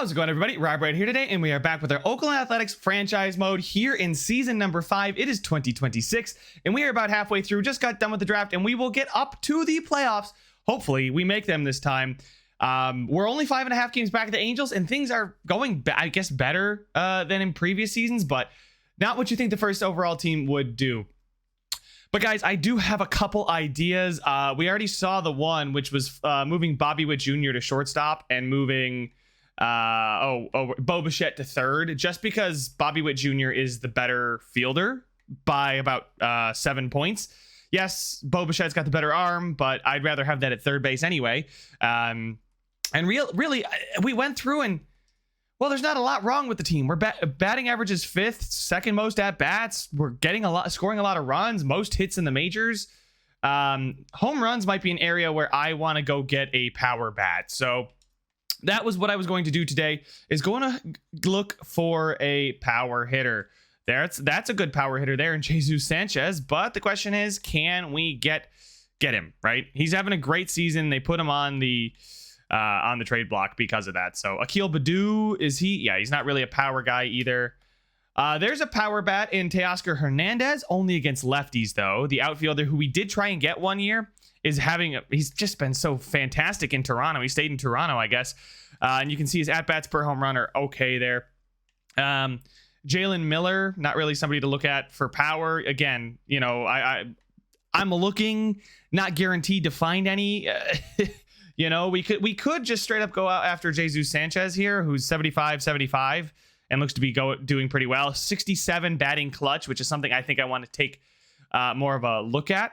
How's it going, everybody? Rob right here today, and we are back with our Oakland Athletics franchise mode here in season number 5. It is 2026, and we are about halfway through. Just got done with the draft, and we will get up to the playoffs. Hopefully, we make them this time. We're only 5.5 games back at the Angels, and things are going, I guess, better than in previous seasons, but not what you think the first overall team would do. But guys, I do have a couple ideas. We already saw the one, which was moving Bobby Witt Jr. to shortstop and moving Bo Bichette to third, just because Bobby Witt Jr. is the better fielder by about 7 points. Yes, Bo Bichette's got the better arm, but I'd rather have that at third base anyway. And really, we went through and, well, there's not a lot wrong with the team. We're batting average is 5th, second most at bats. We're getting scoring a lot of runs, most hits in the majors. Home runs might be an area where I want to go get a power bat. So that was what I was going to do today, is going to look for a power hitter. That's a good power hitter there in Jesus Sanchez. But the question is, can we get him, right? He's having a great season. They put him on the trade block because of that. So Akil Baddoo, is he? Yeah, he's not really a power guy either. There's a power bat in Teoscar Hernandez, only against lefties though. The outfielder who we did try and get one year he's just been so fantastic in Toronto. He stayed in Toronto, I guess. And you can see his at-bats per home run are okay there. Jalen Miller, not really somebody to look at for power. Again, you know, I'm looking, not guaranteed to find any. You know, we could just straight up go out after Jesus Sanchez here, who's 75 and looks to be doing pretty well. 67 batting clutch, which is something I think I want to take more of a look at.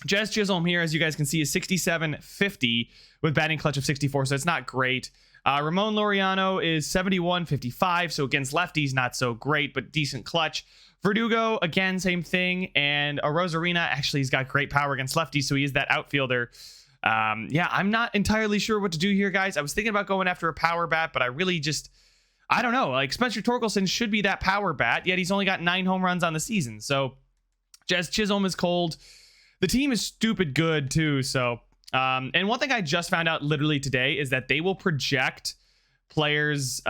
Jazz Chisholm here, as you guys can see, is 67-50 with batting clutch of 64, so it's not great. Ramon Laureano is 71-55, so against lefties, not so great, but decent clutch. Verdugo, again, same thing. And Rosarina, actually, he's got great power against lefties, so he is that outfielder. Yeah, I'm not entirely sure what to do here, guys. I was thinking about going after a power bat, but I really I don't know. Like, Spencer Torkelson should be that power bat, yet he's only got 9 home runs on the season. So Jazz Chisholm is cold. The team is stupid good too. So, and one thing I just found out literally today is that they will project players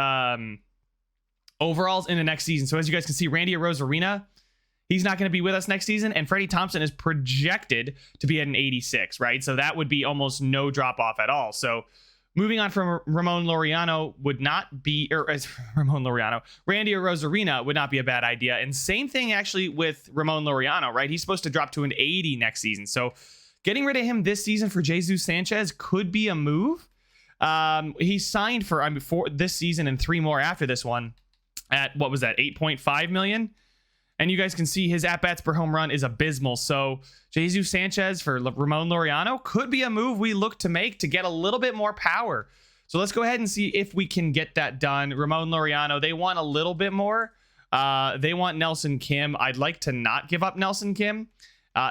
overalls in the next season. So as you guys can see, Randy Rosarina, he's not going to be with us next season, and Freddie Thompson is projected to be at an 86, right? So that would be almost no drop off at all. So moving on from Ramon Laureano Randy Rosarina would not be a bad idea. And same thing actually with Ramon Laureano, right? He's supposed to drop to an 80 next season. So getting rid of him this season for Jesus Sanchez could be a move. He signed for this season and 3 more after this one at, what was that, 8.5 million? And you guys can see his at-bats per home run is abysmal. So Jesus Sanchez for Ramon Laureano could be a move we look to make to get a little bit more power. So let's go ahead and see if we can get that done. Ramon Laureano, they want a little bit more. They want Nelson Kim. I'd like to not give up Nelson Kim.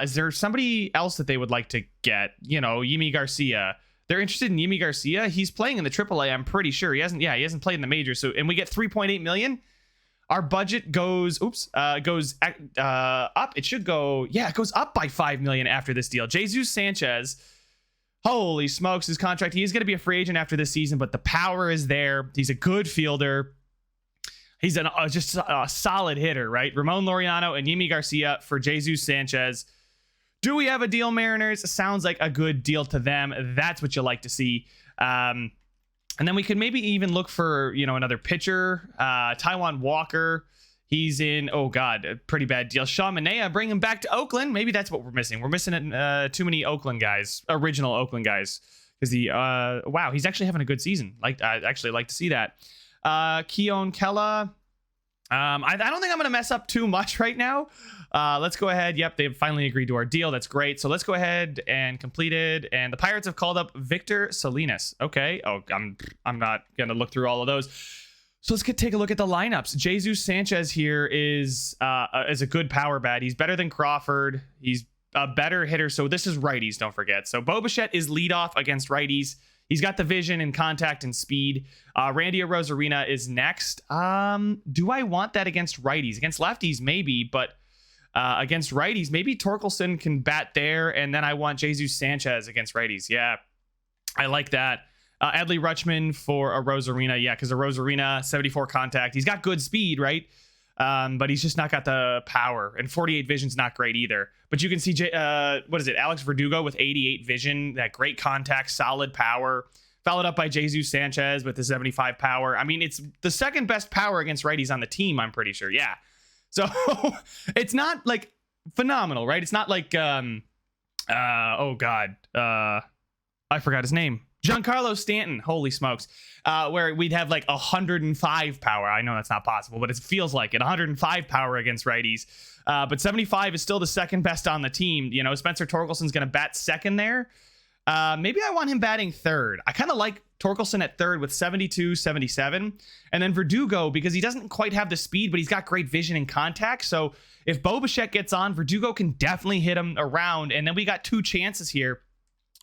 Is there somebody else that they would like to get? You know, Yimi Garcia. They're interested in Yimi Garcia. He's playing in the AAA, I'm pretty sure. He hasn't played in the majors. So, and we get 3.8 million. Our budget goes up. It should go, it goes up by 5 million after this deal. Jesus Sanchez, holy smokes, his contract, he is going to be a free agent after this season, but the power is there. He's a good fielder. He's just a solid hitter, right? Ramon Laureano and Yimi Garcia for Jesus Sanchez. Do we have a deal, Mariners? Sounds like a good deal to them. That's what you like to see. And then we could maybe even look for, another pitcher. Taijuan Walker. He's in, a pretty bad deal. Sean Manaea, bring him back to Oakland. Maybe that's what we're missing. We're missing too many Oakland guys, original Oakland guys. Because he's actually having a good season. I'd actually like to see that. Keon Kella. I don't think I'm going to mess up too much right now. Let's go ahead. Yep, they've finally agreed to our deal. That's great. So let's go ahead and complete it. And the Pirates have called up Victor Salinas. Okay. Oh, I'm not going to look through all of those. So let's take a look at the lineups. Jesus Sanchez here is a good power bat. He's better than Crawford. He's a better hitter. So this is righties, don't forget. So Bo Bichette is leadoff against righties. He's got the vision and contact and speed. Randy Rosarina is next. Do I want that against righties? Against lefties, maybe, but against righties, maybe Torkelson can bat there, and then I want Jesus Sanchez against righties. Yeah, I like that. Adley Rutschman for a Rosarina. Yeah, because a Rosarina, 74 contact. He's got good speed, right? But he's just not got the power. And 48 vision's not great either. But you can see, Alex Verdugo with 88 vision. That great contact, solid power. Followed up by Jesus Sanchez with the 75 power. I mean, it's the second best power against righties on the team, I'm pretty sure. Yeah. So it's not like phenomenal, right? It's not like, oh God. I forgot his name. Giancarlo Stanton, holy smokes, where we'd have like 105 power. I know that's not possible, but it feels like it. 105 power against righties. But 75 is still the second best on the team. You know, Spencer Torkelson's going to bat second there. Maybe I want him batting third. I kind of like Torkelson at third with 72, 77. And then Verdugo, because he doesn't quite have the speed, but he's got great vision and contact. So if Bo Bichette gets on, Verdugo can definitely hit him around. And then we got two chances here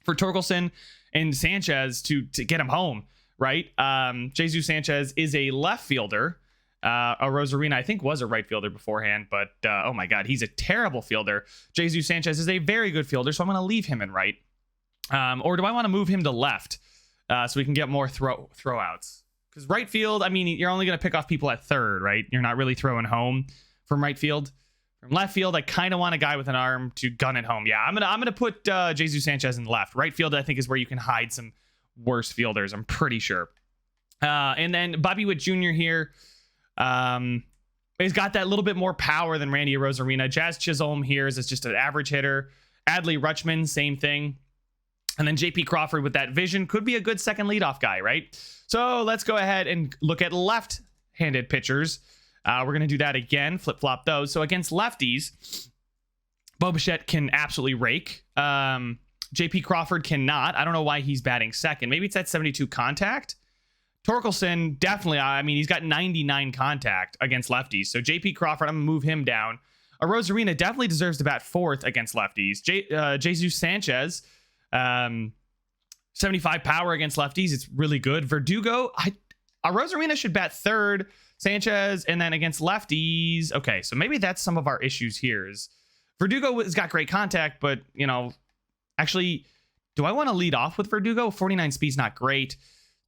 for Torkelson and Sanchez to get him home, right? Jesus Sanchez is a left fielder. A Rosarina, I think, was a right fielder beforehand, but oh my God, he's a terrible fielder. Jesus Sanchez is a very good fielder, so I'm going to leave him in right. Or do I want to move him to left so we can get more throwouts? Because right field, I mean, you're only going to pick off people at third, right? You're not really throwing home from right field. From left field, I kind of want a guy with an arm to gun it home. Yeah, I'm gonna put Jesus Sanchez in left. Right field, I think, is where you can hide some worse fielders. I'm pretty sure. And then Bobby Witt Jr. here. He's got that little bit more power than Randy Rosarina. Jazz Chisholm here is just an average hitter. Adley Rutschman, same thing. And then JP Crawford with that vision could be a good second leadoff guy, right? So let's go ahead and look at left-handed pitchers. We're going to do that again, flip-flop those. So against lefties, Bo Bichette can absolutely rake. JP Crawford cannot. I don't know why he's batting second. Maybe it's that 72 contact. Torkelson, definitely. I mean, he's got 99 contact against lefties. So JP Crawford, I'm going to move him down. A Rosarina definitely deserves to bat fourth against lefties. Jesus Sanchez, 75 power against lefties. It's really good. Verdugo, a Rosarina should bat third. Sanchez, and then against lefties. Okay, so maybe that's some of our issues here. Is Verdugo has got great contact, but, you know, actually, do I want to lead off with Verdugo? 49 speed's not great.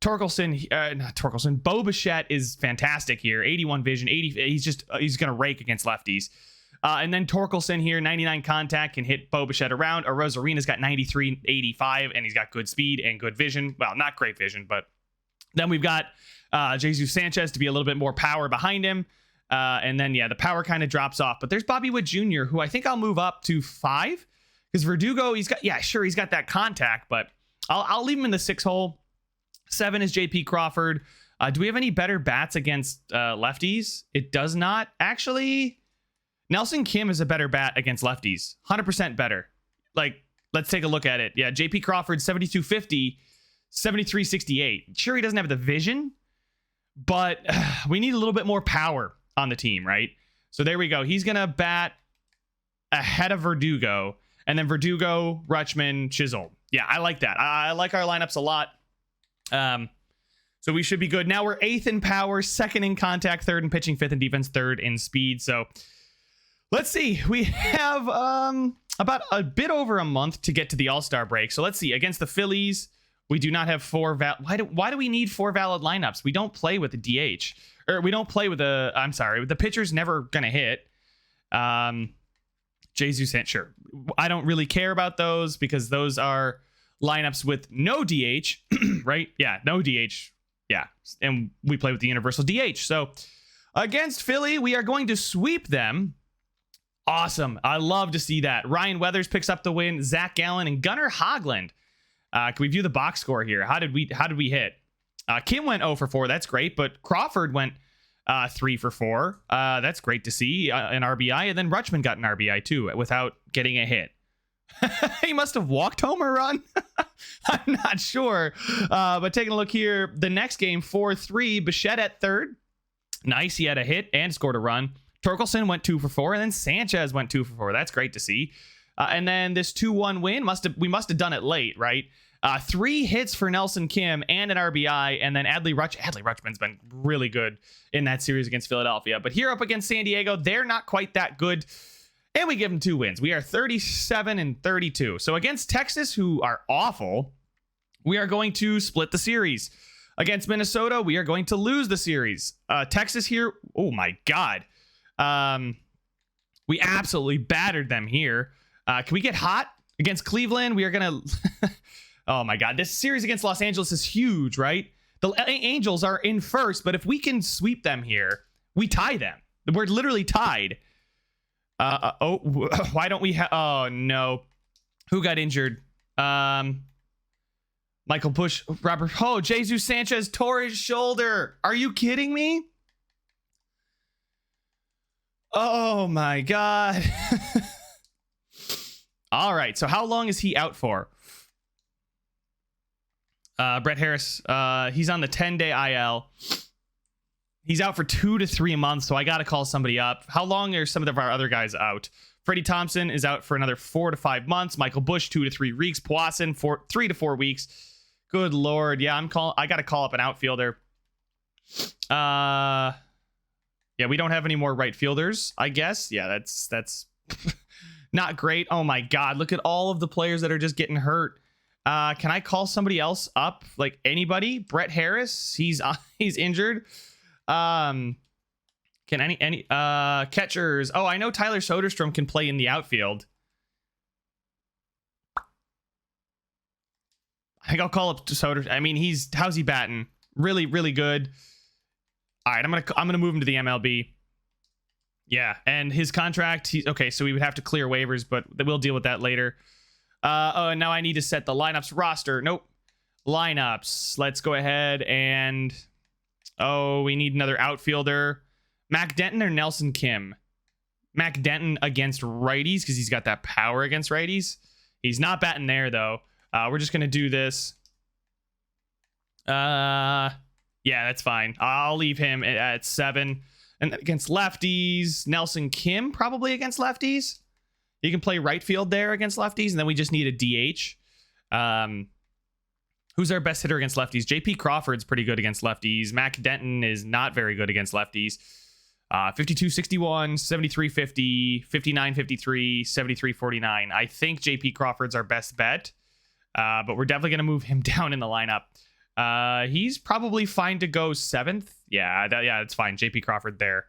Not Torkelson. Bo Bichette is fantastic here. 81 vision, 80. He's going to rake against lefties. And then Torkelson here, 99 contact, can hit Bo Bichette around. Or Rosarina's got 93, 85, and he's got good speed and good vision. Well, not great vision, but then we've got Jesus Sanchez to be a little bit more power behind him. And then, yeah, the power kind of drops off. But there's Bobby Witt Jr., who I think I'll move up to 5. Because Verdugo, he's got that contact, but I'll leave him in the 6 hole. 7 is JP Crawford. Do we have any better bats against lefties? It does not. Actually, Nelson Kim is a better bat against lefties. 100% better. Like, let's take a look at it. Yeah, JP Crawford, 7250, 7368. Sure, he doesn't have the vision, but we need a little bit more power on the team, right? So there we go. He's going to bat ahead of Verdugo, and then Verdugo, Rutschman, Chisholm. Yeah, I like that. I like our lineups a lot. So we should be good. Now we're 8th in power, 2nd in contact, 3rd in pitching, 5th in defense, 3rd in speed. So let's see. We have about a bit over a month to get to the All-Star break. So let's see. Against the Phillies, we do not have 4 why do we need 4 valid lineups? We don't play with the DH. Or we don't play with the pitcher's never gonna hit. Jesus Sanchez, sure. I don't really care about those because those are lineups with no DH, right? Yeah, no DH. Yeah, and we play with the universal DH. So against Philly, we are going to sweep them. Awesome. I love to see that. Ryan Weathers picks up the win. Zach Gallen and Gunnar Hoglund. Can we view the box score here? How did we hit? Kim went 0 for 4. That's great. But Crawford went 3 for 4. That's great to see. An RBI. And then Rutschman got an RBI too without getting a hit. He must have walked home or run. I'm not sure. But taking a look here, the next game, 4-3, Bichette at third. Nice. He had a hit and scored a run. Torkelson went 2 for 4, and then Sanchez went 2 for 4. That's great to see. And then this 2-1 win, we must have done it late, right? 3 hits for Nelson Kim and an RBI, and then Adley Rutschman's been really good in that series against Philadelphia. But here up against San Diego, they're not quite that good. And we give them 2 wins. We are 37-32. So against Texas, who are awful, we are going to split the series. Against Minnesota, we are going to lose the series. Texas here, oh my God. We absolutely battered them here. Can we get hot? Against Cleveland, we are going to... Oh my God, this series against Los Angeles is huge, right? The Angels are in first, but if we can sweep them here, we tie them. We're literally tied. Why don't we have... Oh no. Who got injured? Michael Busch, Robert... Oh, Jesus Sanchez tore his shoulder. Are you kidding me? Oh my God. All right, so how long is he out for? Brett Harris, he's on the 10-day IL. He's out for 2 to 3 months, so I got to call somebody up. How long are some of our other guys out? Freddie Thompson is out for another 4 to 5 months. Michael Busch, 2 to 3 weeks. Poisson, 3 to 4 weeks. Good Lord. Yeah, I got to call up an outfielder. Yeah, we don't have any more right fielders, I guess. Yeah, that's not great. Oh my God, look at all of the players that are just getting hurt. Can I call somebody else up? Like anybody? Brett Harris, he's injured. Can any catchers? Oh, I know Tyler Soderstrom can play in the outfield. I think I'll call up Soderstrom. I mean, how's he batting? Really, really good. All right, I'm gonna move him to the MLB. Yeah, and his contract. Okay, so we would have to clear waivers, but we'll deal with that later. Oh, and now I need to set the lineups roster. Nope. Lineups. Let's go ahead and... Oh, we need another outfielder. Mac Denton or Nelson Kim? Mac Denton against righties because he's got that power against righties. He's not batting there, though. We're just going to do this. Yeah, that's fine. I'll leave him at 7. And against lefties, Nelson Kim probably against lefties. He can play right field there against lefties, and then we just need a DH. Who's our best hitter against lefties? JP Crawford's pretty good against lefties. Mac Denton is not very good against lefties. 52-61, 73-50, 59-53, 73-49. I think JP Crawford's our best bet, but we're definitely going to move him down in the lineup. He's probably fine to go 7th. Yeah, it's fine. JP Crawford there.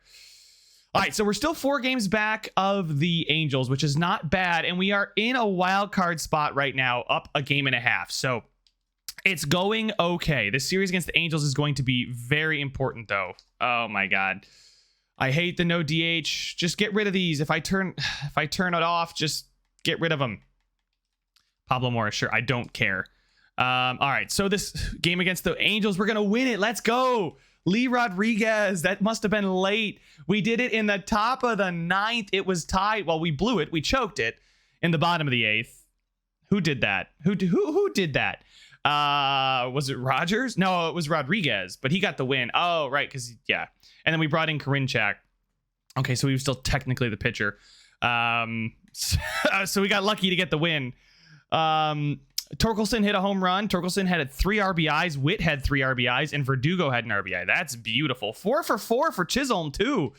All right, so we're still 4 games back of the Angels, which is not bad, and we are in a wild card spot right now, up a game and a half. So it's going okay. This series against the Angels is going to be very important, though. Oh my God, I hate the no DH. Just get rid of these. If I turn it off, just get rid of them. Pablo Morris, sure, I don't care. All right, so this game against the Angels, we're gonna win it. Let's go. Lee Rodriguez, that must have been late. We did it in the top of the 9th. It was tied. Well, we blew it. We choked it in the bottom of the 8th. Who did that? Who did that? Was it Rogers? No, it was Rodriguez, but he got the win. Oh, right, because, yeah. And then we brought in Korinchak. Okay, so he was still technically the pitcher. So we got lucky to get the win. Torkelson hit a home run. Torkelson had 3 RBIs. Witt had 3 RBIs, and Verdugo had an RBI. That's beautiful. 4 for 4 for Chisholm, too.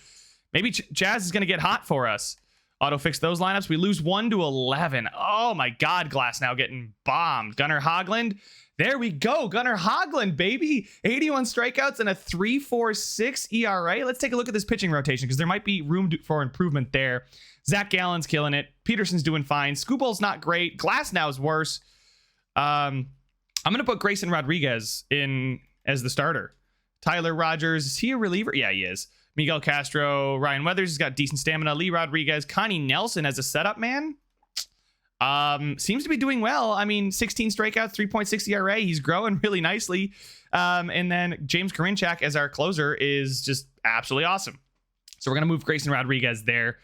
Maybe Jazz is going to get hot for us. Auto fix those lineups. We lose 1-11. Oh, my God. Glass now getting bombed. Gunnar Hoglund. There we go. Gunnar Hoglund, baby. 81 strikeouts and a 3.46 ERA. Let's take a look at this pitching rotation because there might be room for improvement there. Zach Gallen's killing it. Peterson's doing fine. Scooball's not great. Glass now is worse. I'm going to put Grayson Rodriguez in as the starter. Tyler Rogers, is he a reliever? Yeah, he is. Miguel Castro, Ryan Weathers has got decent stamina. Lee Rodriguez, Connie Nelson as a setup man. Seems to be doing well. I mean, 16 strikeouts, 3.6 ERA. He's growing really nicely. And then James Korinchak as our closer is just absolutely awesome. So we're going to move Grayson Rodriguez there.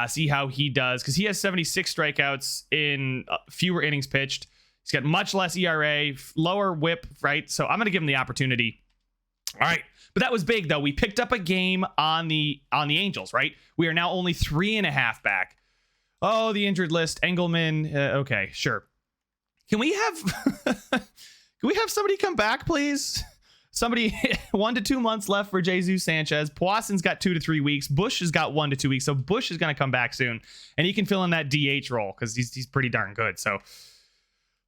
See how he does because he has 76 strikeouts in fewer innings pitched. He's got much less ERA, lower whip, right? So I'm going to give him the opportunity. All right. But that was big, though. We picked up a game on the Angels, right? We are now only 3.5 back. Oh, the injured list. Engelman. Okay, sure. Can we have somebody come back, please? Somebody 1 to 2 months left for Jesus Sanchez. Poisson's got 2 to 3 weeks. Busch has got 1 to 2 weeks. So Busch is going to come back soon. And he can fill in that DH role because he's pretty darn good. So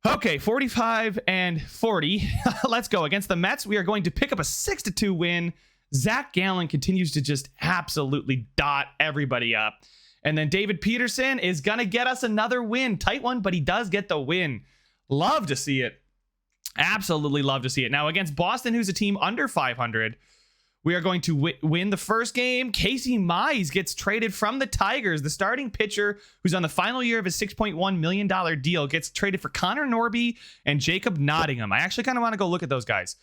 Okay, 45-40. Let's go. Against the Mets, we are going to pick up a 6-2 win. Zach Gallen continues to just absolutely dot everybody up. And then David Peterson is going to get us another win. Tight one, but he does get the win. Love to see it. Absolutely love to see it. Now, against Boston, who's a team under 500, we are going to win the first game. Casey Mize gets traded from the Tigers. The starting pitcher, who's on the final year of his $6.1 million deal, gets traded for Connor Norby and Jacob Nottingham. I actually kind of want to go look at those guys.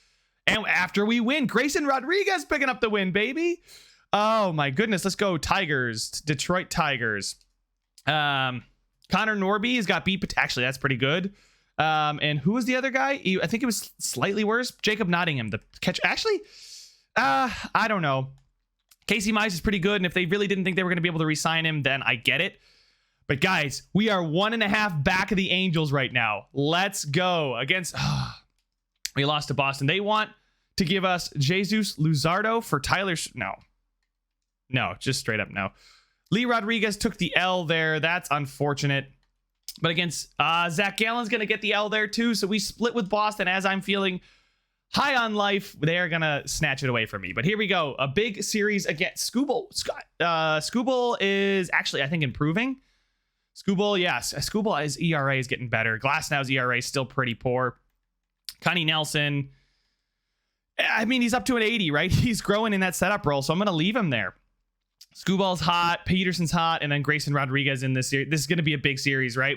And after we win, Grayson Rodriguez picking up the win, baby. Oh, my goodness. Let's go Tigers. Detroit Tigers. Connor Norby has got beat. Actually, that's pretty good. And who was the other guy? I think it was slightly worse. Jacob Nottingham, the catch. Actually, I don't know. Casey Mize is pretty good. And if they really didn't think they were going to be able to re-sign him, then I get it. But guys, we are 1.5 back of the Angels right now. Let's go against... we lost to Boston. They want to give us Jesus Luzardo for Tyler. No, just straight up no. Lee Rodriguez took the L there. That's unfortunate. But against Zach Gallen's going to get the L there too. So we split with Boston. As I'm feeling high on life, they are going to snatch it away from me. But here we go. A big series against Skubal. Skubal is actually, I think, improving. Skubal, yes. Skubal, his ERA is getting better. Glasnow's ERA is still pretty poor. Connie Nelson, I mean, he's up to an 80, right? He's growing in that setup role, so I'm going to leave him there. Skubal's hot, Peterson's hot, and then Grayson Rodriguez in this series. This is going to be a big series, right?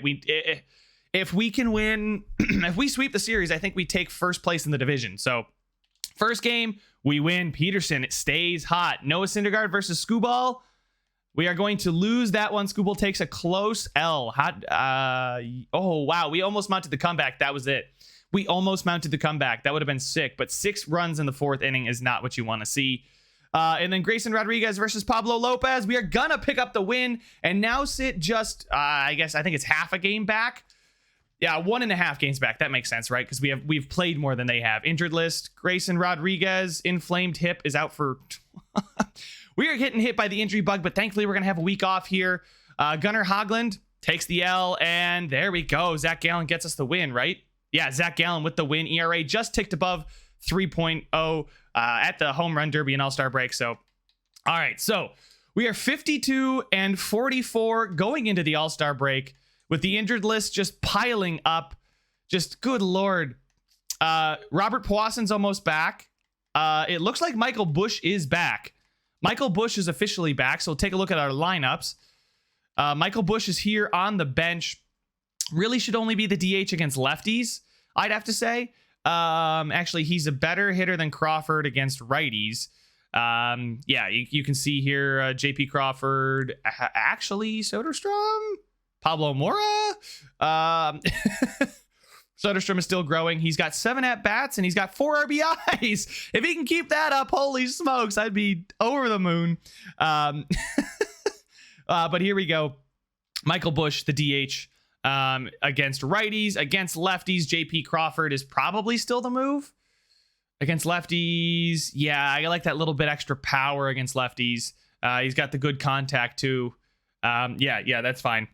If we can win, if we sweep the series, I think we take first place in the division. So first game, we win. Peterson stays hot. Noah Syndergaard versus Skubal. We are going to lose that one. Skubal takes a close L. Oh, wow. We almost mounted the comeback. That was it. We almost mounted the comeback. That would have been sick, but 6 runs in the 4th inning is not what you want to see. And then Grayson Rodriguez versus Pablo Lopez. We are gonna pick up the win and now sit just, I think it's half a game back. Yeah, 1.5 games back. That makes sense, right? Because we've played more than they have. Injured list: Grayson Rodriguez, inflamed hip, is out for. We are getting hit by the injury bug, but thankfully we're gonna have a week off here. Gunnar Hoglund takes the L, and there we go. Zach Gallen gets us the win, right? Yeah, Zach Gallen with the win. ERA just ticked above 3.0 at the home run derby and all-star break. So, all right. So we are 52-44 going into the all-star break with the injured list just piling up. Just good Lord. Robert Poisson's almost back. It looks like Michael Busch is back. Michael Busch is officially back. So we'll take a look at our lineups. Michael Busch is here on the bench. Really should only be the DH against lefties, I'd have to say. Actually, he's a better hitter than Crawford against righties. Yeah, you can see here JP Crawford, actually Soderstrom, Pablo Mora. Soderstrom is still growing. He's got 7 at-bats and he's got 4 RBIs. If he can keep that up, holy smokes, I'd be over the moon. But here we go. Michael Busch, the DH. Against righties, against lefties, JP Crawford is probably still the move. Against lefties, yeah, I like that little bit extra power against lefties. He's got the good contact too. Yeah, that's fine.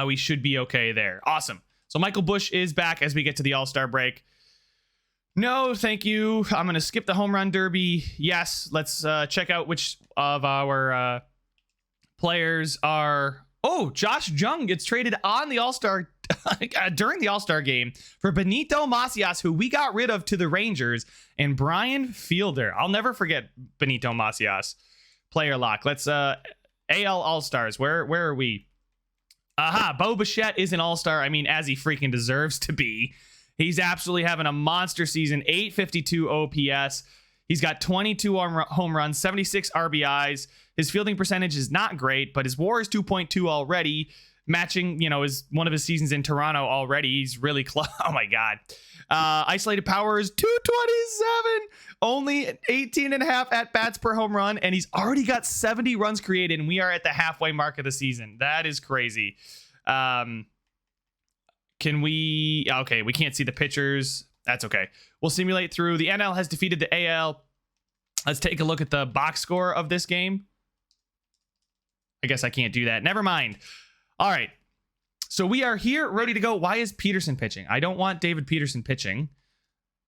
We should be okay there. Awesome. So Michael Busch is back as we get to the All-Star break. No, thank you. I'm going to skip the home run derby. Yes, let's check out which of our players are... Oh, Josh Jung gets traded on the All-Star during the All-Star game for Benito Macias, who we got rid of to the Rangers, and Brian Fielder. I'll never forget Benito Macias. Player lock. Let's AL All-Stars. Where are we? Aha, Bo Bichette is an All-Star. I mean, as he freaking deserves to be. He's absolutely having a monster season. 852 OPS. He's got 22 home runs, 76 RBIs. His fielding percentage is not great, but his WAR is 2.2 already, matching, is one of his seasons in Toronto already. He's really close. Oh my God. Isolated power is 227, only 18.5 at-bats per home run, and he's already got 70 runs created, and we are at the halfway mark of the season. That is crazy. Okay, we can't see the pitchers. That's okay. We'll simulate through. The NL has defeated the AL. Let's take a look at the box score of this game. I guess I can't do that. Never mind. All right. So we are here ready to go. Why is Peterson pitching? I don't want David Peterson pitching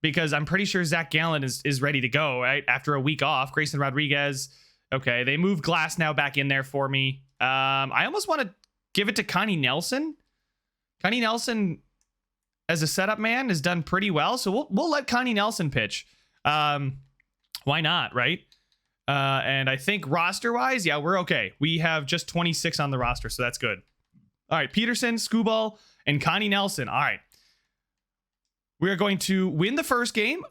because I'm pretty sure Zach Gallen is ready to go, right? After a week off. Grayson Rodriguez. Okay, they moved Glass now back in there for me. I almost want to give it to Connie Nelson. Connie Nelson, as a setup man, has done pretty well. So we'll let Connie Nelson pitch. Why not, right? And I think roster-wise, yeah, we're okay. We have just 26 on the roster, so that's good. All right, Peterson, Skubal, and Connie Nelson. All right. We are going to win the first game.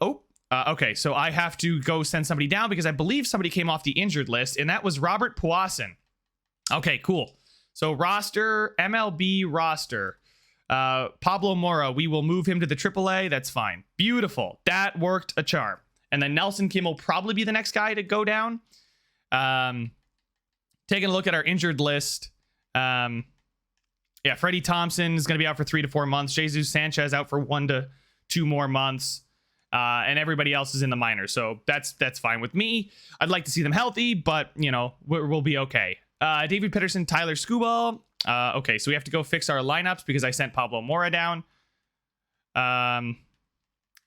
Okay, so I have to go send somebody down because I believe somebody came off the injured list, and that was Robert Puason. Okay, cool. So roster, MLB roster. Pablo Mora, we will move him to the AAA. That's fine. Beautiful. That worked a charm. And then Nelson Kim will probably be the next guy to go down. Taking a look at our injured list. Yeah, Freddie Thompson is going to be out for 3 to 4 months. Jesus Sanchez out for 1 to 2 more months. And everybody else is in the minors. So that's fine with me. I'd like to see them healthy, but, you know, we'll be okay. David Peterson, Tyler Skubal. Okay, so we have to go fix our lineups because I sent Pablo Mora down.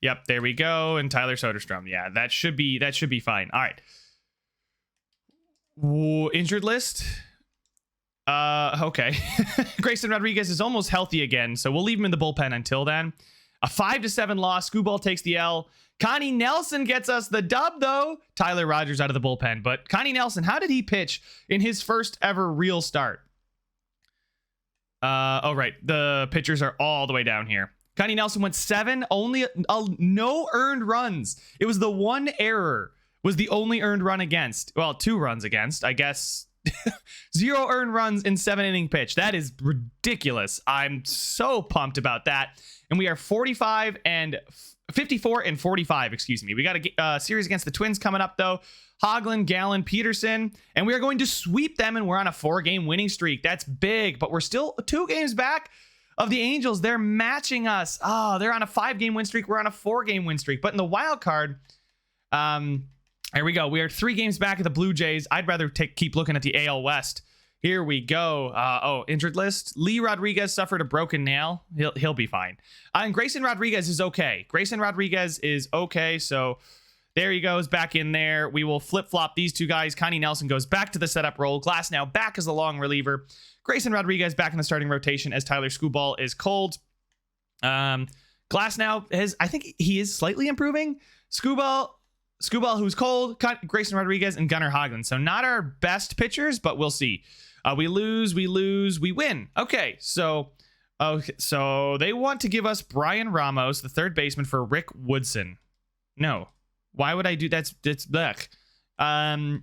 Yep, there we go. And Tyler Soderstrom. Yeah, that should be fine. All right. Injured list. Okay. Grayson Rodriguez is almost healthy again, so we'll leave him in the bullpen until then. A 5-7 loss. Skubal takes the L. Connie Nelson gets us the dub, though. Tyler Rogers out of the bullpen. But Connie Nelson, how did he pitch in his first ever real start? Oh, right. The pitchers are all the way down here. Connie Nelson went 7, only no earned runs. It was the one error, was the only earned run against. Well, 2 runs against, I guess. 0 earned runs in 7-inning pitch. That is ridiculous. I'm so pumped about that. And we are 54 and 45, excuse me. We got a series against the Twins coming up, though. Hoagland, Gallen, Peterson, and we are going to sweep them, and we're on a 4-game winning streak. That's big, but we're still 2 games back of the Angels. They're matching us. Oh, they're on a 5-game win streak. We're on a 4-game win streak. But in the wild card, here we go. We are 3 games back of the Blue Jays. I'd rather keep looking at the AL West. Here we go. Injured list. Lee Rodriguez suffered a broken nail. He'll be fine. And Grayson Rodriguez is okay. So there he goes back in there. We will flip-flop these 2 guys. Connie Nelson goes back to the setup role. Glass now back as a long reliever. Grayson Rodriguez back in the starting rotation as Tyler Skubal is cold. Glass now I think he is slightly improving. Skubal, who's cold, Grayson Rodriguez, and Gunnar Hoagland. So not our best pitchers, but we'll see. We lose, we win. Okay, so they want to give us Brian Ramos, the third baseman, for Rick Woodson. No. Why would I do that? That's blech.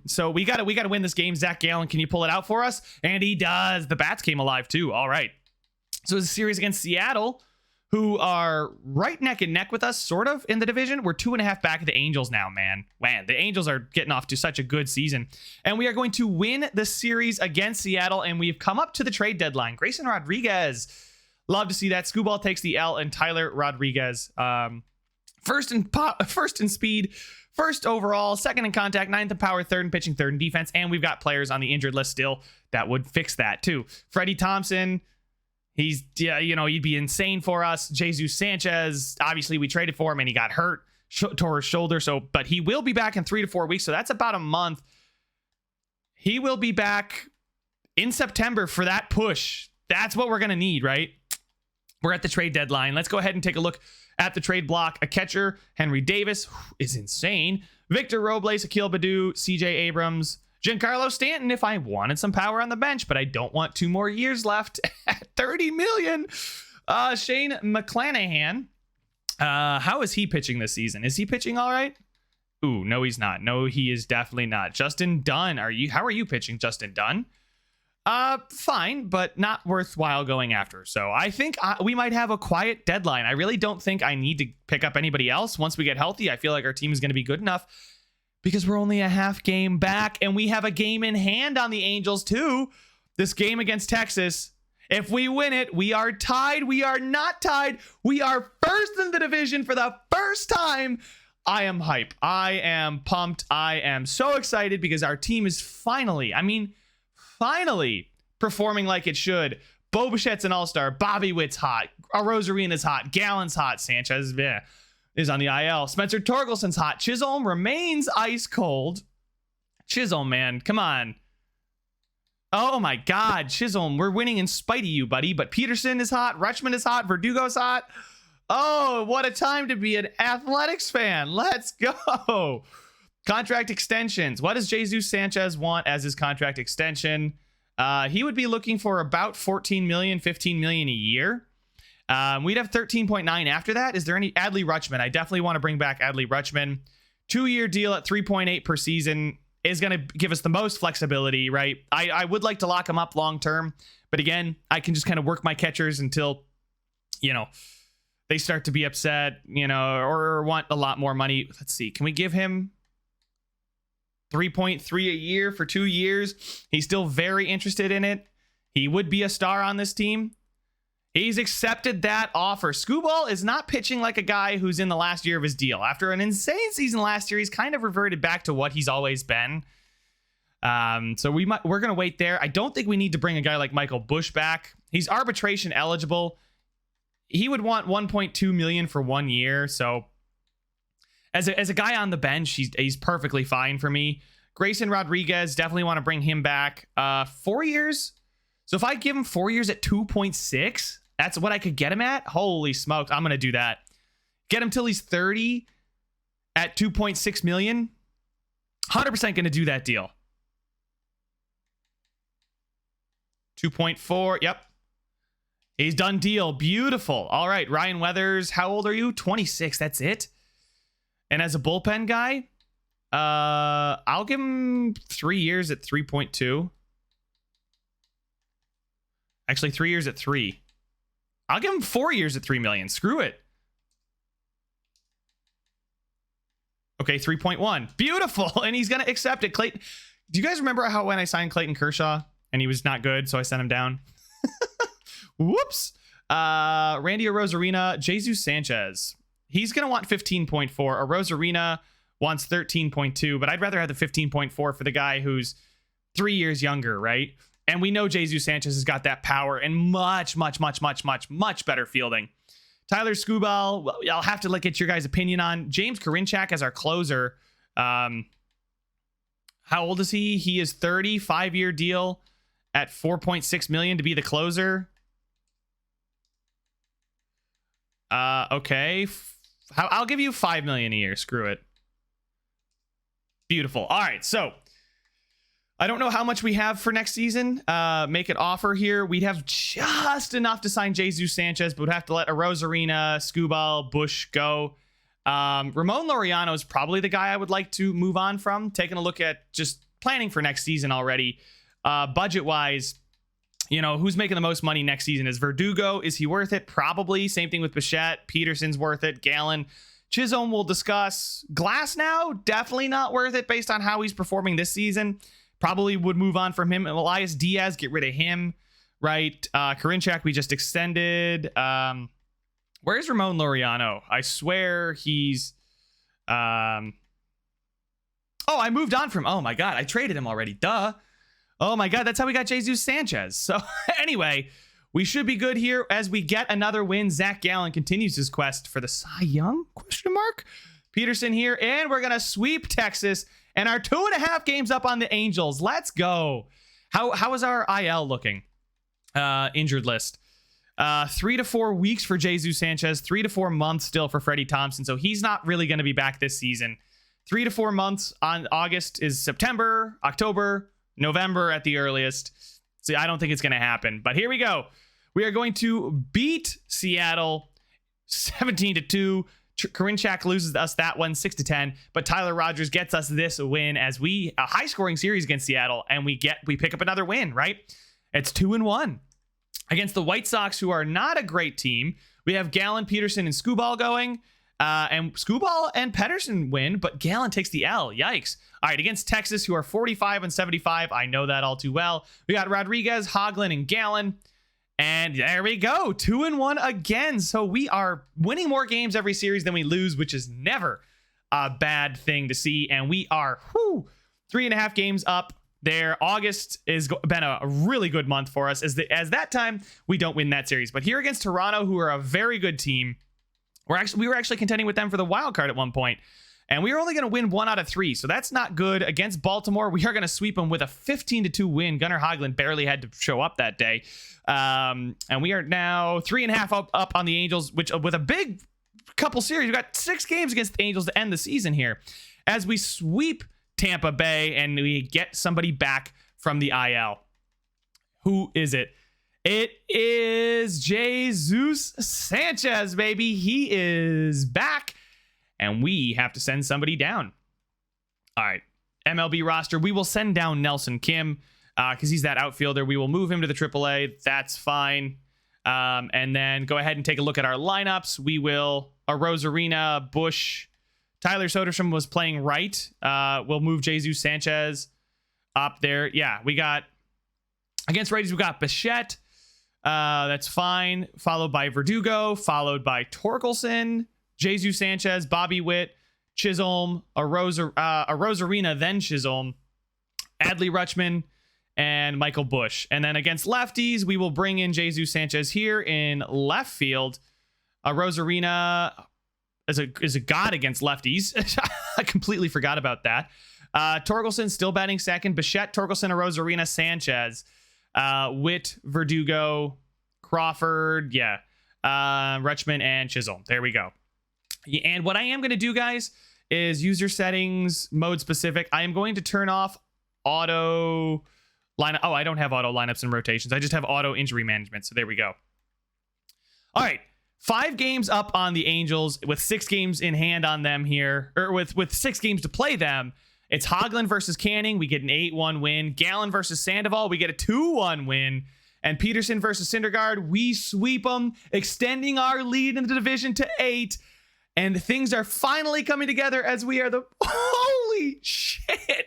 So we gotta win this game. Zach Gallen, can you pull it out for us? And he does. The bats came alive too. All right. So it's a series against Seattle, who are right neck and neck with us, sort of, in the division. We're 2.5 back of the Angels now, man. The Angels are getting off to such a good season. And we are going to win the series against Seattle, and we've come up to the trade deadline. Grayson Rodriguez. Love to see that. Skubal takes the L, and Tyler Rodriguez. First in speed, first overall, second in contact, 9th in power, 3rd in pitching, 3rd in defense. And we've got players on the injured list still that would fix that, too. Freddie Thompson. He'd be insane for us. Jesus Sanchez, obviously we traded for him and he got hurt, tore his shoulder. But he will be back in 3 to 4 weeks. So that's about a month. He will be back in September for that push. That's what we're going to need, right? We're at the trade deadline. Let's go ahead and take a look at the trade block. A catcher, Henry Davis, is insane. Victor Robles, Akil Baddoo, CJ Abrams, Giancarlo Stanton if I wanted some power on the bench, but I don't want 2 more years left at $30 million. Shane McClanahan. How is he pitching this season? Is he pitching all right? Ooh, no, he's not. No, he is definitely not. Justin Dunn. How are you pitching, Justin Dunn? Fine, but not worthwhile going after. So I think we might have a quiet deadline. I really don't think I need to pick up anybody else. Once we get healthy, I feel like our team is going to be good enough because we're only a half game back and we have a game in hand on the Angels too. This game against Texas. If we win it, we are tied. We are not tied. We are first in the division for the first time. I am hype. I am pumped. I am so excited because our team is finally performing like it should. Bo Bichette's an all-star. Bobby Witt's hot. Rosarena's hot. Gallen's hot. Sanchez is on the IL. Spencer Torkelson's hot. Chisholm remains ice cold. Chisholm, man, come on. Oh my God, Chisholm, we're winning in spite of you, buddy. But Peterson is hot. Rutschman is hot. Verdugo's hot. Oh, what a time to be an Athletics fan. Let's go. Contract extensions. What does Jesus Sanchez want as his contract extension? He would be looking for about 14 million, 15 million a year. We'd have 13.9 after that. Is there any Adley Rutschman? I definitely want to bring back Adley Rutschman. 2-year deal at 3.8 per season is going to give us the most flexibility, right? I would like to lock him up long term, but again, I can just kind of work my catchers until, they start to be upset, or want a lot more money. Let's see. Can we give him 3.3 a year for 2 years? He's still very interested in it. He would be a star on this team. He's accepted that offer. Skubal is not pitching like a guy who's in the last year of his deal. After an insane season last year, he's kind of reverted back to what he's always been. So we're going to wait there. I don't think we need to bring a guy like Michael Busch back. He's arbitration eligible. He would want 1.2 million for 1 year. So as a guy on the bench, he's perfectly fine for me. Grayson Rodriguez, definitely want to bring him back. 4 years. So if I give him 4 years at 2.6, that's what I could get him at. Holy smokes. I'm going to do that. Get him till he's 30 at 2.6 million. 100% going to do that deal. 2.4. Yep. He's done deal. Beautiful. All right. Ryan Weathers. How old are you? 26. That's it. And as a bullpen guy, I'll give him 3 years at 3.2. Actually, 3 years at 3. I'll give him 4 years at 3 million. Screw it. Okay, 3.1. Beautiful. And he's going to accept it. Clayton. Do you guys remember how when I signed Clayton Kershaw and he was not good, so I sent him down? Whoops. Randy Arozarena, Jesus Sanchez. He's going to want 15.4. Arozarena wants 13.2, but I'd rather have the 15.4 for the guy who's 3 years younger, right? And we know Jesus Sanchez has got that power and much better fielding. Tyler Skubal, well, I'll have to get your guys' opinion on. James Korinchak as our closer. How old is he? He is 30, 5-year deal at 4.6 million to be the closer. Okay. I'll give you 5 million a year. Screw it. Beautiful. All right. So I don't know how much we have for next season. Make an offer here. We'd have just enough to sign Jesus Sanchez, but we'd have to let Arozarena, Skubal, Busch go. Ramon Laureano is probably the guy I would like to move on from. Taking a look at just planning for next season already. Budget-wise, who's making the most money next season? Is Verdugo? Is he worth it? Probably. Same thing with Bichette. Peterson's worth it. Gallen. Chisholm we'll discuss. Glass now, definitely not worth it based on how he's performing this season. Probably would move on from him. Elias Diaz, get rid of him, right? Korinchak, we just extended. Where's Ramon Laureano? I swear he's... I moved on from... Oh, my God. I traded him already. Duh. Oh, my God. That's how we got Jesus Sanchez. So, anyway, we should be good here as we get another win. Zach Gallen continues his quest for the Cy Young? ? Peterson here, and we're going to sweep Texas... And our 2.5 games up on the Angels. Let's go. How is our IL looking? Injured list. 3 to 4 weeks for Jesus Sanchez. 3 to 4 months still for Freddie Thompson. So he's not really going to be back this season. 3 to 4 months on August is September, October, November at the earliest. See, I don't think it's going to happen. But here we go. We are going to beat Seattle 17-2. Korinchak loses us that one 6-10, but Tyler Rogers gets us this win as a high scoring series against Seattle, and we pick up another win, right? It's 2-1 against the White Sox, who are not a great team. We have Gallen, Peterson, and Skubal going, and Skubal and Pedersen win, but Gallen takes the L. Yikes. All right, against Texas, who are 45-75. I know that all too well. We got Rodriguez, Hoglund, and Gallen. And there we go. 2-1 again. So we are winning more games every series than we lose, which is never a bad thing to see. And we are 3.5 games up Their August has been a really good month for us. As that time, we don't win that series. But here against Toronto, who are a very good team, we were actually contending with them for the wild card at one point. And we were only going to win 1 out of 3, so that's not good. Against Baltimore, we are going to sweep them with a 15-2 win. Gunnar Hoglund barely had to show up that day. And we are now 3.5 up on the Angels, which with a big couple series. We've got 6 games against the Angels to end the season here. As we sweep Tampa Bay and we get somebody back from the IL. Who is it? It is Jesus Sanchez, baby. He is back. And we have to send somebody down. All right. MLB roster. We will send down Nelson Kim because he's that outfielder. We will move him to the AAA. That's fine. And then go ahead and take a look at our lineups. We will Rosarina, Bush, Tyler Soderstrom was playing right. We'll move Jesus Sanchez up there. Yeah, we got against righties. We got Bichette. That's fine. Followed by Verdugo. Followed by Torkelson. Jesus Sanchez, Bobby Witt, Chisholm, Rosarina, then Chisholm, Adley Rutschman, and Michael Bush. And then against lefties, we will bring in Jesus Sanchez here in left field. Rosarina is a god against lefties. I completely forgot about that. Torkelson still batting second. Bichette, Torkelson, Rosarina, Sanchez, Witt, Verdugo, Crawford, Rutschman, and Chisholm. There we go. And what I am going to do, guys, is user settings, mode specific. I am going to turn off auto lineup. Oh, I don't have auto lineups and rotations. I just have auto injury management. So there we go. All right. 5 games up on the Angels with 6 games in hand on them here, or with 6 games to play them. It's Hoglund versus Canning. We get an 8-1 win. Gallen versus Sandoval. We get a 2-1 win. And Peterson versus Syndergaard. We sweep them, extending our lead in the division to 8. And things are finally coming together as we are the holy shit.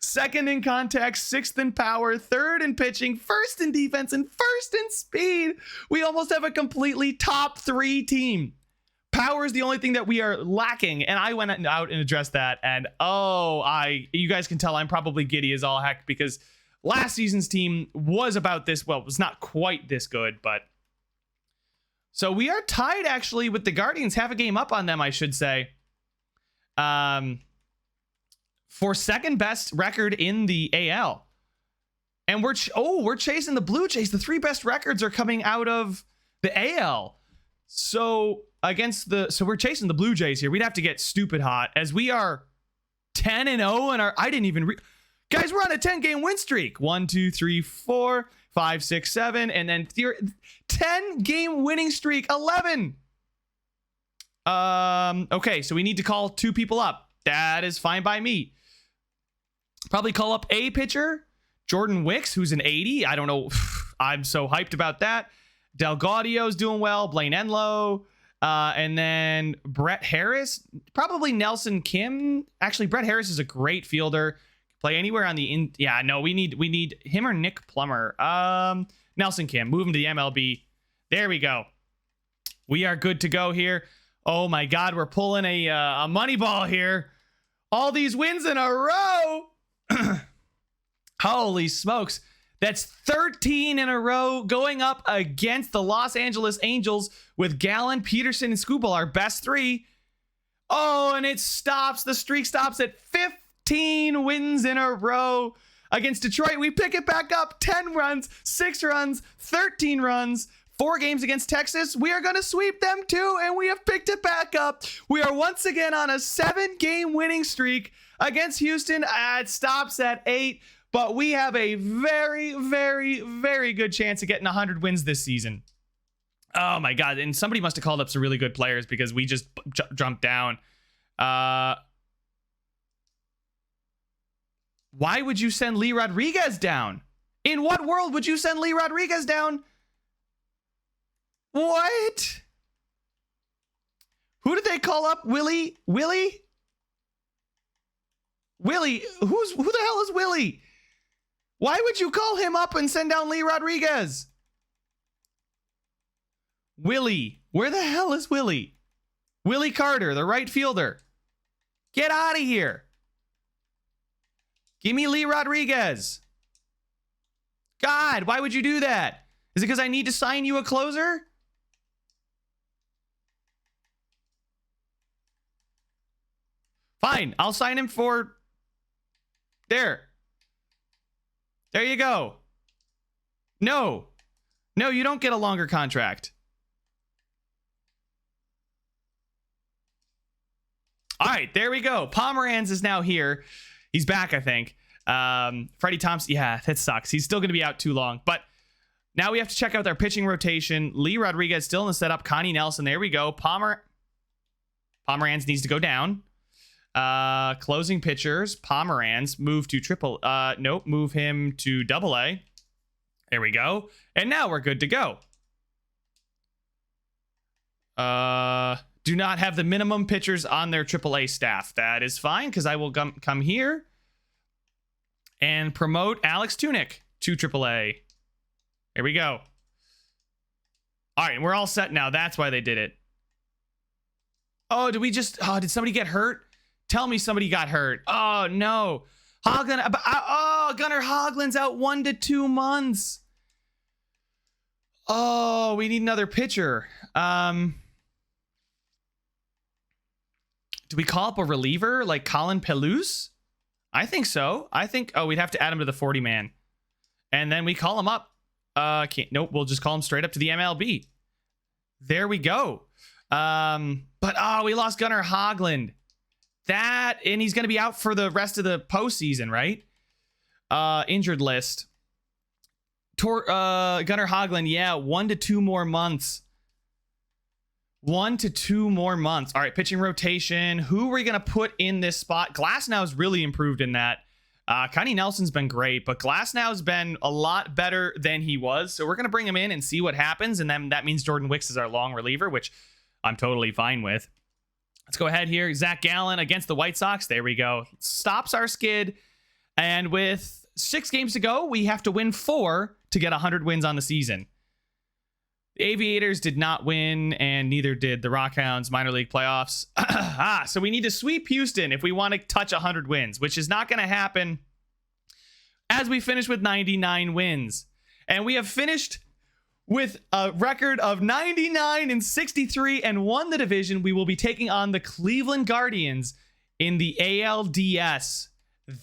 2nd in contact, 6th in power, 3rd in pitching, 1st in defense, and 1st in speed. We almost have a completely top 3 team. Power is the only thing that we are lacking. And I went out and addressed that. And you guys can tell I'm probably giddy as all heck because last season's team was about this. Well, it was not quite this good, but. So we are tied, actually, with the Guardians. Half a game up on them, I should say. For 2nd best record in the AL. And we're chasing the Blue Jays. The 3 best records are coming out of the AL. So we're chasing the Blue Jays here. We'd have to get stupid hot as we are 10-0 and I didn't even guys, we're on a 10-game win streak. 1, 2, 3, 4, 5, 6, 7, and then 10-game winning streak, 11. Okay, so we need to call 2 people up. That is fine by me. Probably call up a pitcher, Jordan Wicks, who's an 80. I don't know. I'm so hyped about that. Delgadio's doing well. Blaine Enlow. And then Brett Harris. Probably Nelson Kim. Actually, Brett Harris is a great fielder. Play anywhere on the we need him or Nick Plummer. Nelson Kim, move him to the MLB. There we go. We are good to go here. Oh my God, we're pulling a money ball here. All these wins in a row. Holy smokes. That's 13 in a row going up against the Los Angeles Angels with Gallen, Peterson, and Skubal, our best 3. Oh, and it stops. The streak stops at 15 wins in a row against Detroit. We pick it back up. 10 runs, 6 runs, 13 runs, 4 games against Texas. We are going to sweep them too, and we have picked it back up. We are once again on a 7-game winning streak against Houston. It stops at 8, but we have a very, very, very good chance of getting 100 wins this season. Oh my God. And somebody must have called up some really good players because we just jumped down. Why would you send Lee Rodriguez down? In what world would you send Lee Rodriguez down? What? Who did they call up? Willie? Who the hell is Willie? Why would you call him up and send down Lee Rodriguez? Willie. Where the hell is Willie? Willie Carter, the right fielder. Get out of here. Give me Lee Rodriguez. God, why would you do that? Is it because I need to sign you a closer? Fine, I'll sign him for... There. There you go. No. No, you don't get a longer contract. All right, there we go. Pomeranz is now here. He's back, I think. Freddie Thompson, yeah, that sucks. He's still going to be out too long. But now we have to check out their pitching rotation. Lee Rodriguez still in the setup. Connie Nelson, there we go. Pomeranz needs to go down. Closing pitchers. Pomeranz move to triple. Nope, move him to double A. There we go. And now we're good to go. Do not have the minimum pitchers on their AAA staff. That is fine, because I will come here and promote Alex Tunick to AAA. Here we go. All right, we're all set now. That's why they did it. Oh, did somebody get hurt? Tell me somebody got hurt. Oh, no. Gunnar Hoglund's out 1 to 2 months. Oh, we need another pitcher. Do we call up a reliever like Colin Pelouse? I think so. We'd have to add him to the 40-man. And then we call him up. Nope, we'll just call him straight up to the MLB. There we go. We lost Gunnar Hoglund. And he's going to be out for the rest of the postseason, right? Injured list. Gunnar Hoglund, yeah, 1 to 2 more months. 1 to 2 more months. All right, pitching rotation. Who are we going to put in this spot? Glasnow's really improved in that. Connie Nelson's been great, but Glasnow's been a lot better than he was. So we're going to bring him in and see what happens. And then that means Jordan Wicks is our long reliever, which I'm totally fine with. Let's go ahead here. Zach Gallen against the White Sox. There we go. Stops our skid. And with 6 games to go, we have to win 4 to get 100 wins on the season. The Aviators did not win, and neither did the Rockhounds minor league playoffs. So we need to sweep Houston if we want to touch 100 wins, which is not going to happen as we finish with 99 wins. And we have finished with a record of 99-63 and won the division. We will be taking on the Cleveland Guardians in the ALDS.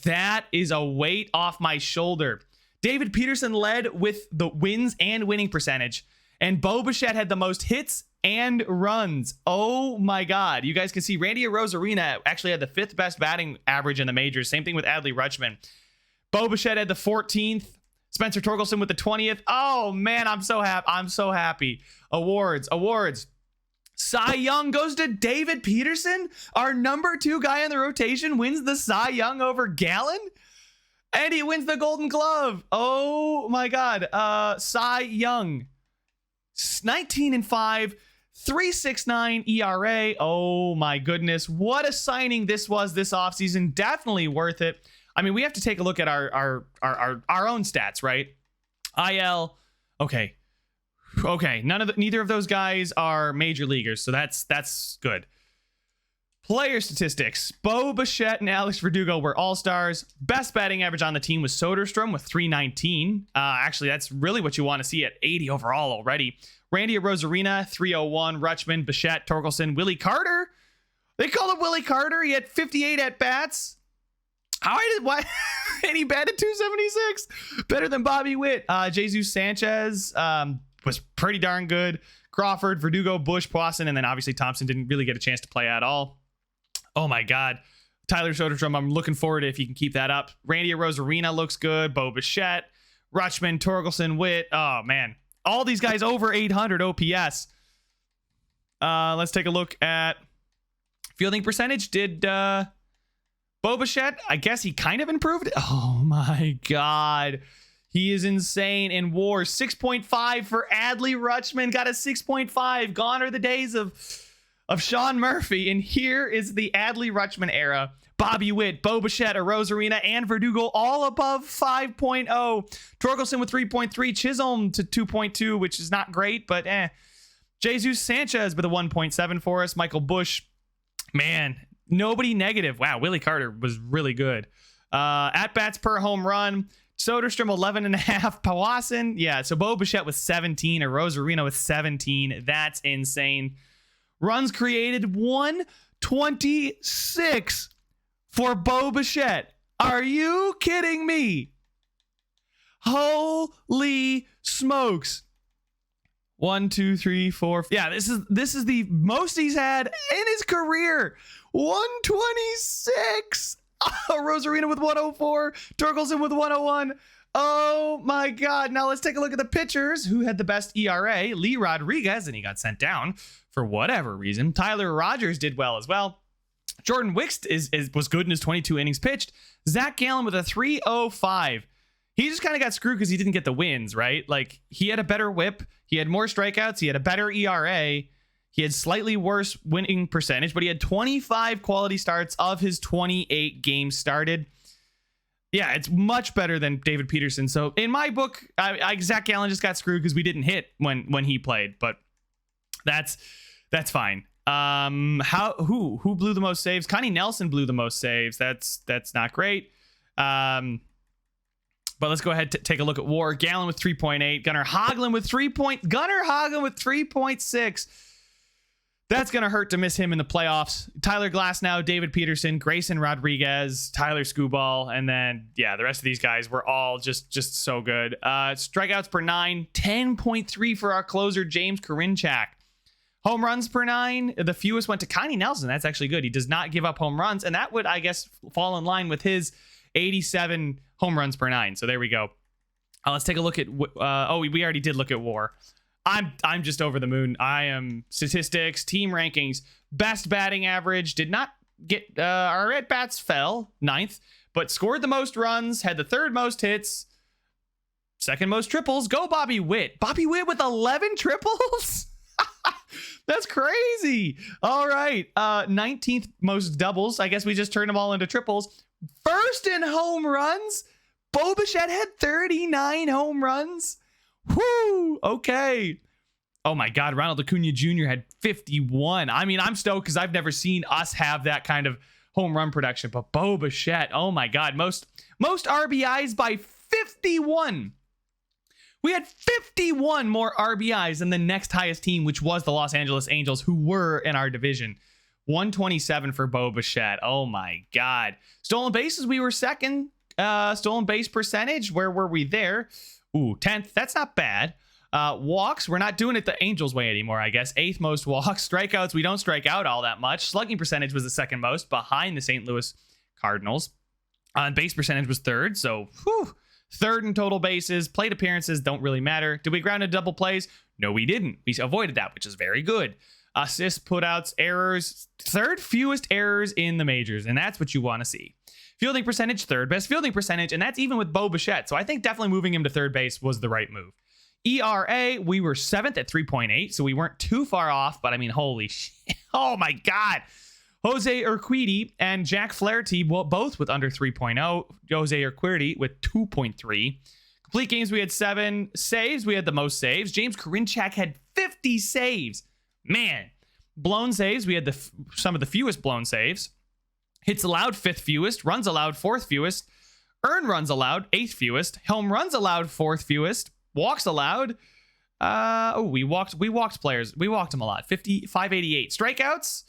That is a weight off my shoulder. David Peterson led with the wins and winning percentage. And Bo Bichette had the most hits and runs. Oh my God. You guys can see Randy Arozarena actually had the 5th best batting average in the majors. Same thing with Adley Rutschman. Bo Bichette had the 14th. Spencer Torkelson with the 20th. Oh man, I'm so happy. Awards. Cy Young goes to David Peterson. Our number 2 guy in the rotation wins the Cy Young over Gallen. And he wins the Golden Glove. Oh my God. Cy Young. 19-5, 3.69 ERA. Oh my goodness. What a signing this was this offseason. Definitely worth it. I mean, we have to take a look at our own stats, right? IL. Okay. Neither of those guys are major leaguers, so that's good. Player statistics. Bo Bichette and Alex Verdugo were all-stars. Best batting average on the team was Soderstrom with 319. Actually, that's really what you want to see at 80 overall already. Randy Arozarena, 301. Rutschman, Bichette, Torkelson, Willie Carter. They call him Willie Carter. He had 58 at-bats. Why? And he batted 276. Better than Bobby Witt. Jesus Sanchez was pretty darn good. Crawford, Verdugo, Bush, Poisson, and then obviously Thompson didn't really get a chance to play at all. Oh my God. Tyler Soderstrom, I'm looking forward to if he can keep that up. Randy Arozarena looks good. Bo Bichette, Rutschman, Torkelson, Witt. Oh man. All these guys over 800 OPS. Let's take a look at fielding percentage. Did Bo Bichette, I guess he kind of improved it. Oh my God. He is insane in WAR. 6.5 for Adley Rutschman. Got a 6.5. Gone are the days of Sean Murphy. And here is the Adley Rutschman era. Bobby Witt, Bo Bichette, Arozarena, and Verdugo all above 5.0. Torkelson with 3.3. Chisholm to 2.2, which is not great, but Jesus Sanchez with a 1.7 for us. Michael Bush, man, nobody negative. Wow, Willie Carter was really good. At-bats per home run. Soderstrom 11.5. Powassan, yeah. So Bo Bichette with 17, or Rosarino with 17. That's insane. Runs created 126 for Bo Bichette. Are you kidding me? Holy smokes. 1, 2, 3, 4. Yeah, this is the most he's had in his career. 126. Rosarino with 104. Torkelson with 101. Oh my God. Now let's take a look at the pitchers who had the best ERA. Lee Rodriguez, and he got sent down for whatever reason. Tyler Rogers did well as well. Jordan Wicks was good in his 22 innings pitched. Zach Gallen with a 3.05. He just kind of got screwed because he didn't get the wins, right? Like, he had a better whip. He had more strikeouts. He had a better ERA. He had slightly worse winning percentage, but he had 25 quality starts of his 28 games started. Yeah, it's much better than David Peterson. So in my book, Zach Gallen just got screwed because we didn't hit when he played, but that's fine. Who blew the most saves? Connie Nelson blew the most saves. That's not great. But let's go ahead to take a look at WAR. Gallen with 3.8. Gunnar Hoglund with 3.6. That's going to hurt to miss him in the playoffs. Tyler Glasnow, David Peterson, Grayson Rodriguez, Tyler Skubal, and then, yeah, the rest of these guys were all just so good. Strikeouts per 9, 10.3 for our closer, James Korinchak. Home runs per 9, the fewest went to Connie Nelson. That's actually good. He does not give up home runs, and that would, I guess, fall in line with his 87 home runs per 9. So there we go. Let's take a look at, we already did look at WAR. I'm just over the moon. I am statistics, team rankings, best batting average. Did not get our at bats fell 9th, but scored the most runs, had the 3rd most hits, 2nd most triples. Go Bobby Witt. Bobby Witt with 11 triples. That's crazy. All right. 19th most doubles. I guess we just turned them all into triples. 1st in home runs. Bo Bichette had 39 home runs. Whoo! Okay. Oh my God, Ronald Acuna Jr. had 51. I mean, I'm stoked because I've never seen us have that kind of home run production. But Bo Bichette, oh my God, most RBIs by 51. We had 51 more RBIs than the next highest team, which was the Los Angeles Angels, who were in our division. 127 for Bo Bichette. Oh my God. Stolen bases, we were 2nd. Stolen base percentage, where were we there? Ooh, 10th. That's not bad. Walks, we're not doing it the Angels way anymore, I guess. 8th most walks. Strikeouts, we don't strike out all that much. Slugging percentage was the 2nd most, behind the St. Louis Cardinals. Base percentage was 3rd, so 3rd in total bases. Plate appearances don't really matter. Did we ground into double plays? No, we didn't. We avoided that, which is very good. Assists, putouts, errors. 3rd fewest errors in the majors, and that's what you want to see. Fielding percentage, 3rd best fielding percentage, and that's even with Bo Bichette. So I think definitely moving him to 3rd base was the right move. ERA, we were 7th at 3.8, so we weren't too far off, but I mean, holy shit. Oh my God. Jose Urquidy and Jack Flaherty, both with under 3.0. Jose Urquidy with 2.3. Complete games, we had 7. Saves, we had the most saves. James Korinchak had 50 saves. Man. Blown saves, we had some of the fewest blown saves. Hits allowed, 5th fewest. Runs allowed, 4th fewest. Earned runs allowed, 8th fewest. Home runs allowed, 4th fewest. Walks allowed. We walked players. We walked them a lot. 588. Strikeouts,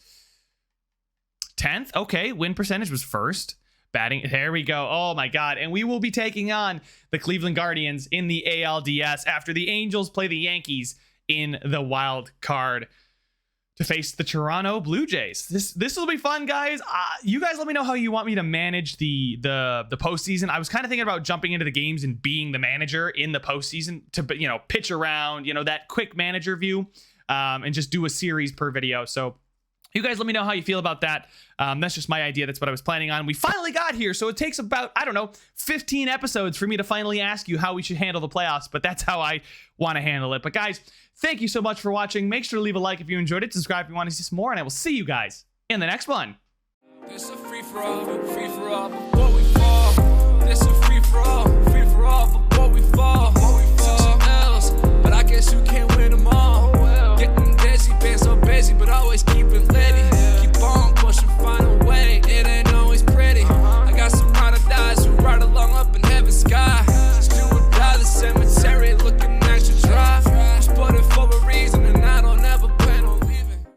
10th. Okay. Win percentage was 1st. Batting. There we go. Oh my God. And we will be taking on the Cleveland Guardians in the ALDS after the Angels play the Yankees in the wild card to face the Toronto Blue Jays. This will be fun, guys. You guys let me know how you want me to manage the postseason. I was kind of thinking about jumping into the games and being the manager in the postseason to, pitch around, that quick manager view, and just do a series per video. So you guys let me know how you feel about that. That's just my idea. That's what I was planning on. We finally got here. So it takes about, 15 episodes for me to finally ask you how we should handle the playoffs. But that's how I want to handle it. But guys, thank you so much for watching. Make sure to leave a like if you enjoyed it. Subscribe if you want to see some more. And I will see you guys in the next one. This a free for all before we fall. This a free for all before we fall. Something else, but I guess you can't win them all. Getting dizzy, been so busy, but always keep it lit.